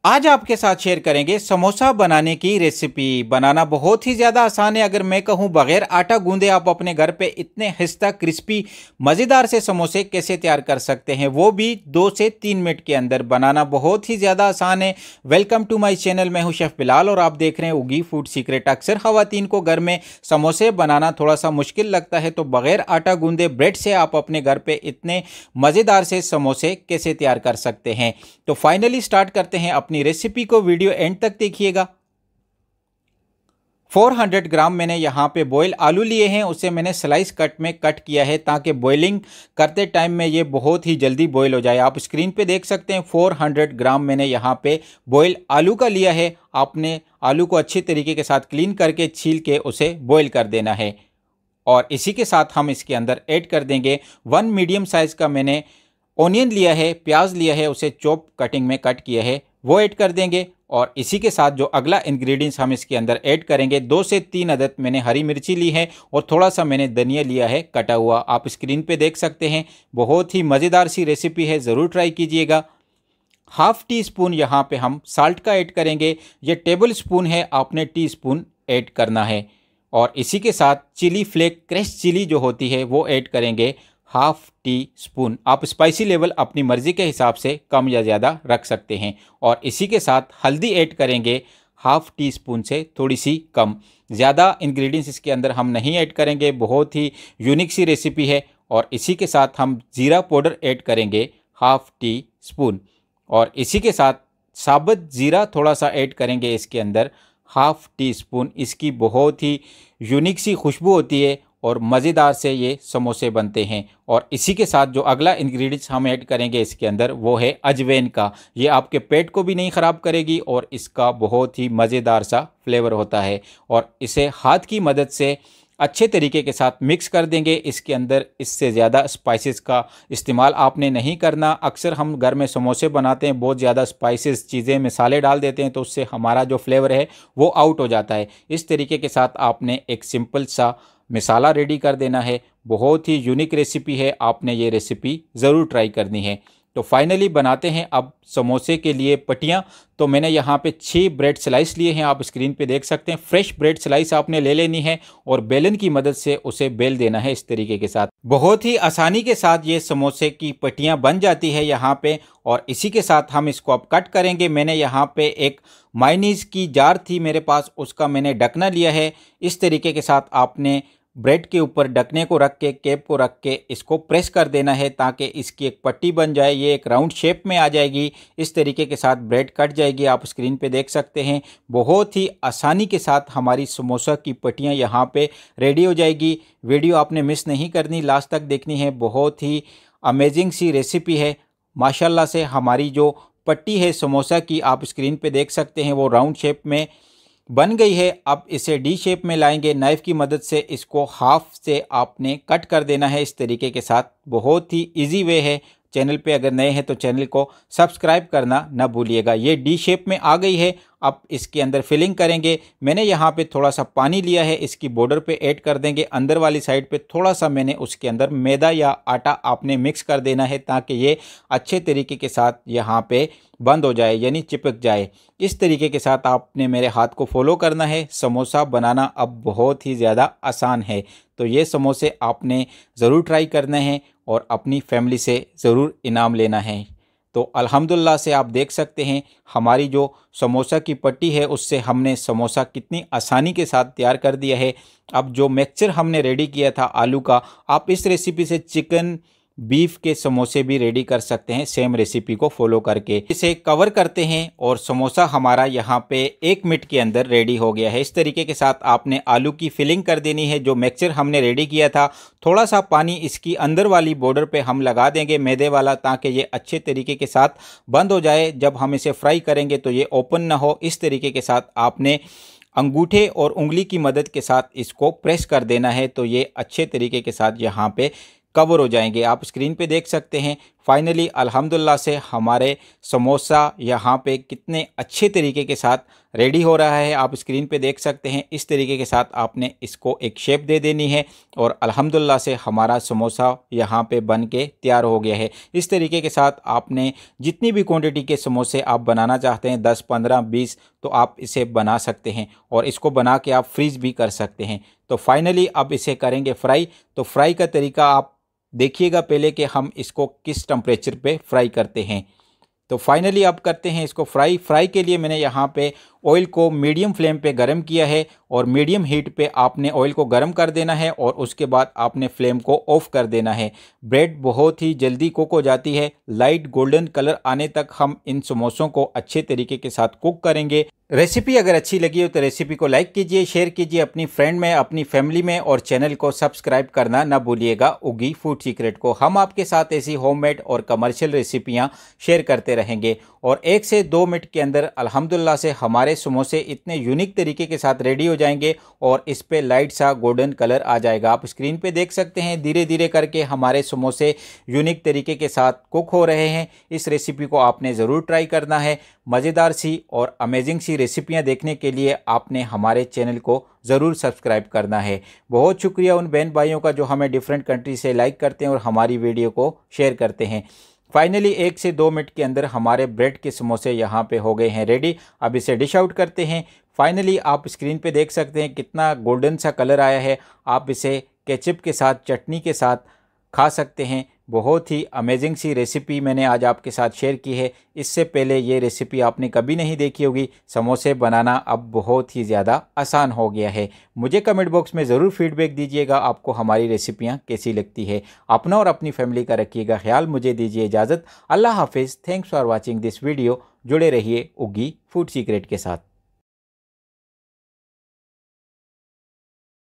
आज आपके साथ शेयर करेंगे समोसा बनाने की रेसिपी। बनाना बहुत ही ज़्यादा आसान है। अगर मैं कहूँ बगैर आटा गूंदे आप अपने घर पे इतने खस्ता क्रिस्पी मज़ेदार से समोसे कैसे तैयार कर सकते हैं, वो भी 2 से 3 मिनट के अंदर। बनाना बहुत ही ज़्यादा आसान है। Welcome to my channel. मैं हूँ शेफ़ बिलाल और आप देख रहे हैं उगी फूड सीक्रेट। अक्सर ख़वातीन को घर में समोसे बनाना थोड़ा सा मुश्किल लगता है, तो बगैर आटा गूंदे ब्रेड से आप अपने घर पर इतने मज़ेदार से समोसे कैसे तैयार कर सकते हैं। तो फाइनली स्टार्ट करते हैं अपनी रेसिपी को। वीडियो एंड तक देखिएगा। 400 ग्राम मैंने यहाँ पे बॉयल आलू लिए हैं, उसे मैंने स्लाइस कट में कट किया है ताकि बॉइलिंग करते टाइम में ये बहुत ही जल्दी बॉयल हो जाए। आप स्क्रीन पे देख सकते हैं 400 ग्राम मैंने यहाँ पे बॉयल आलू का लिया है। आपने आलू को अच्छी तरीके के साथ क्लीन करके छील के उसे बॉयल कर देना है। और इसी के साथ हम इसके अंदर ऐड कर देंगे 1 मीडियम साइज़ का मैंने ऑनियन लिया है, प्याज लिया है, उसे चॉप कटिंग में कट किया है, वो ऐड कर देंगे। और इसी के साथ जो अगला इंग्रेडिएंट्स हम इसके अंदर ऐड करेंगे, 2 से 3 अदद मैंने हरी मिर्ची ली है और थोड़ा सा मैंने धनिया लिया है कटा हुआ। आप स्क्रीन पे देख सकते हैं। बहुत ही मज़ेदार सी रेसिपी है, ज़रूर ट्राई कीजिएगा। हाफ़ टी स्पून यहाँ पे हम साल्ट का ऐड करेंगे। ये टेबल स्पून है, आपने टी स्पून ऐड करना है। और इसी के साथ चिली फ्लेक, क्रश चिली जो होती है, वो ऐड करेंगे हाफ़ टी स्पून। आप स्पाइसी लेवल अपनी मर्ज़ी के हिसाब से कम या ज़्यादा रख सकते हैं। और इसी के साथ हल्दी ऐड करेंगे हाफ़ टी स्पून से थोड़ी सी कम। ज़्यादा इंग्रेडिएंट्स इसके अंदर हम नहीं ऐड करेंगे, बहुत ही यूनिक सी रेसिपी है। और इसी के साथ हम ज़ीरा पाउडर ऐड करेंगे हाफ़ टी स्पून। और इसी के साथ साबुत ज़ीरा थोड़ा सा ऐड करेंगे इसके अंदर हाफ़ टी स्पून। इसकी बहुत ही यूनिक सी खुशबू होती है और मज़ेदार से ये समोसे बनते हैं। और इसी के साथ जो अगला इंग्रेडिएंट्स हम ऐड करेंगे इसके अंदर, वो है अजवाइन का। ये आपके पेट को भी नहीं ख़राब करेगी और इसका बहुत ही मज़ेदार सा फ्लेवर होता है। और इसे हाथ की मदद से अच्छे तरीके के साथ मिक्स कर देंगे इसके अंदर। इससे ज़्यादा स्पाइसेस का इस्तेमाल आपने नहीं करना। अक्सर हम घर में समोसे बनाते हैं, बहुत ज़्यादा स्पाइसेस चीज़ें मसाले डाल देते हैं, तो उससे हमारा जो फ्लेवर है वो आउट हो जाता है। इस तरीके के साथ आपने एक सिंपल सा मसाला रेडी कर देना है। बहुत ही यूनिक रेसिपी है, आपने ये रेसिपी ज़रूर ट्राई करनी है। तो फाइनली बनाते हैं अब समोसे के लिए पट्टियाँ। तो मैंने यहाँ पे 6 ब्रेड स्लाइस लिए हैं, आप स्क्रीन पे देख सकते हैं। फ्रेश ब्रेड स्लाइस आपने ले लेनी है और बेलन की मदद से उसे बेल देना है इस तरीके के साथ। बहुत ही आसानी के साथ ये समोसे की पट्टियाँ बन जाती है यहाँ पे। और इसी के साथ हम इसको अब कट करेंगे। मैंने यहाँ पे एक मायोनीज़ की जार थी मेरे पास, उसका मैंने ढकना लिया है। इस तरीके के साथ आपने ब्रेड के ऊपर ढकने को रख के, कैप को रख के इसको प्रेस कर देना है ताकि इसकी एक पट्टी बन जाए। ये एक राउंड शेप में आ जाएगी। इस तरीके के साथ ब्रेड कट जाएगी, आप स्क्रीन पे देख सकते हैं। बहुत ही आसानी के साथ हमारी समोसा की पट्टियाँ यहाँ पे रेडी हो जाएगी। वीडियो आपने मिस नहीं करनी, लास्ट तक देखनी है। बहुत ही अमेजिंग सी रेसिपी है। माशाल्लाह से हमारी जो पट्टी है समोसा की, आप स्क्रीन पे देख सकते हैं, वो राउंड शेप में बन गई है। अब इसे डी शेप में लाएंगे। नाइफ़ की मदद से इसको हाफ से आपने कट कर देना है इस तरीके के साथ। बहुत ही इजी वे है। चैनल पे अगर नए हैं तो चैनल को सब्सक्राइब करना ना भूलिएगा। ये डी शेप में आ गई है। अब इसके अंदर फिलिंग करेंगे। मैंने यहाँ पे थोड़ा सा पानी लिया है, इसकी बॉर्डर पे ऐड कर देंगे। अंदर वाली साइड पे थोड़ा सा मैंने उसके अंदर मैदा या आटा आपने मिक्स कर देना है ताकि ये अच्छे तरीके के साथ यहाँ पे बंद हो जाए, यानी चिपक जाए। इस तरीके के साथ आपने मेरे हाथ को फॉलो करना है। समोसा बनाना अब बहुत ही ज़्यादा आसान है। तो ये समोसे आपने ज़रूर ट्राई करने हैं और अपनी फैमिली से ज़रूर इनाम लेना है। तो अल्हम्दुलिल्लाह से आप देख सकते हैं हमारी जो समोसा की पट्टी है उससे हमने समोसा कितनी आसानी के साथ तैयार कर दिया है। अब जो मिक्सचर हमने रेडी किया था आलू का, आप इस रेसिपी से चिकन बीफ के समोसे भी रेडी कर सकते हैं सेम रेसिपी को फॉलो करके। इसे कवर करते हैं और समोसा हमारा यहाँ पे 1 मिनट के अंदर रेडी हो गया है। इस तरीके के साथ आपने आलू की फिलिंग कर देनी है। जो मिक्सचर हमने रेडी किया था, थोड़ा सा पानी इसकी अंदर वाली बॉर्डर पे हम लगा देंगे मैदे वाला, ताकि ये अच्छे तरीके के साथ बंद हो जाए। जब हम इसे फ्राई करेंगे तो ये ओपन ना हो। इस तरीके के साथ आपने अंगूठे और उंगली की मदद के साथ इसको प्रेस कर देना है, तो ये अच्छे तरीके के साथ यहाँ पे कवर हो जाएंगे। आप स्क्रीन पे देख सकते हैं फाइनली अल्हम्दुलिल्लाह से हमारे समोसा यहाँ पे कितने अच्छे तरीके के साथ रेडी हो रहा है। आप स्क्रीन पे देख सकते हैं, इस तरीके के साथ आपने इसको एक शेप दे देनी है और अल्हम्दुलिल्लाह से हमारा समोसा यहाँ पे बन के तैयार हो गया है। इस तरीके के साथ आपने जितनी भी क्वांटिटी के समोसे आप बनाना चाहते हैं 10, 15, 20 तो आप इसे बना सकते हैं और इसको बना के आप फ्रीज भी कर सकते हैं। तो फाइनली अब इसे करेंगे फ्राई। तो फ्राई का तरीका आप देखिएगा पहले कि हम इसको किस टेम्परेचर पे फ्राई करते हैं। तो फाइनली अब करते हैं इसको फ्राई के लिए मैंने यहाँ पे ऑयल को मीडियम फ्लेम पे गरम किया है और मीडियम हीट पे आपने ऑयल को गरम कर देना है और उसके बाद आपने फ्लेम को ऑफ कर देना है। ब्रेड बहुत ही जल्दी कुक हो जाती है। लाइट गोल्डन कलर आने तक हम इन समोसों को अच्छे तरीके के साथ कुक करेंगे। रेसिपी अगर अच्छी लगी हो तो रेसिपी को लाइक कीजिए, शेयर कीजिए अपनी फ्रेंड में, अपनी फैमिली में और चैनल को सब्सक्राइब करना ना भूलिएगा उगी फूड सीक्रेट को। हम आपके साथ ऐसी होममेड और कमर्शियल रेसिपियां शेयर करते रहेंगे और 1 से 2 मिनट के अंदर अल्हम्दुलिल्लाह से हमारे समोसे इतने यूनिक तरीके के साथ रेडी हो जाएंगे और इस पे लाइट सा गोल्डन कलर आ जाएगा। आप स्क्रीन पे देख सकते हैं धीरे धीरे करके हमारे समोसे यूनिक तरीके के साथ कुक हो रहे हैं। इस रेसिपी को आपने ज़रूर ट्राई करना है। मज़ेदार सी और अमेजिंग सी रेसिपियां देखने के लिए आपने हमारे चैनल को ज़रूर सब्सक्राइब करना है। बहुत शुक्रिया उन बहन भाइयों का जो हमें डिफरेंट कंट्री से लाइक करते हैं और हमारी वीडियो को शेयर करते हैं। फाइनली 1 से 2 मिनट के अंदर हमारे ब्रेड के समोसे यहाँ पे हो गए हैं रेडी। अब इसे डिश आउट करते हैं। फाइनली आप स्क्रीन पे देख सकते हैं कितना गोल्डन सा कलर आया है। आप इसे केचप के साथ, चटनी के साथ खा सकते हैं। बहुत ही अमेजिंग सी रेसिपी मैंने आज आपके साथ शेयर की है। इससे पहले ये रेसिपी आपने कभी नहीं देखी होगी। समोसे बनाना अब बहुत ही ज़्यादा आसान हो गया है। मुझे कमेंट बॉक्स में ज़रूर फीडबैक दीजिएगा आपको हमारी रेसिपियाँ कैसी लगती है। अपना और अपनी फैमिली का रखिएगा ख्याल। मुझे दीजिए इजाज़त। अल्लाह हाफिज़। Thanks for watching this video. जुड़े रहिए उगी फूड सीक्रेट के साथ।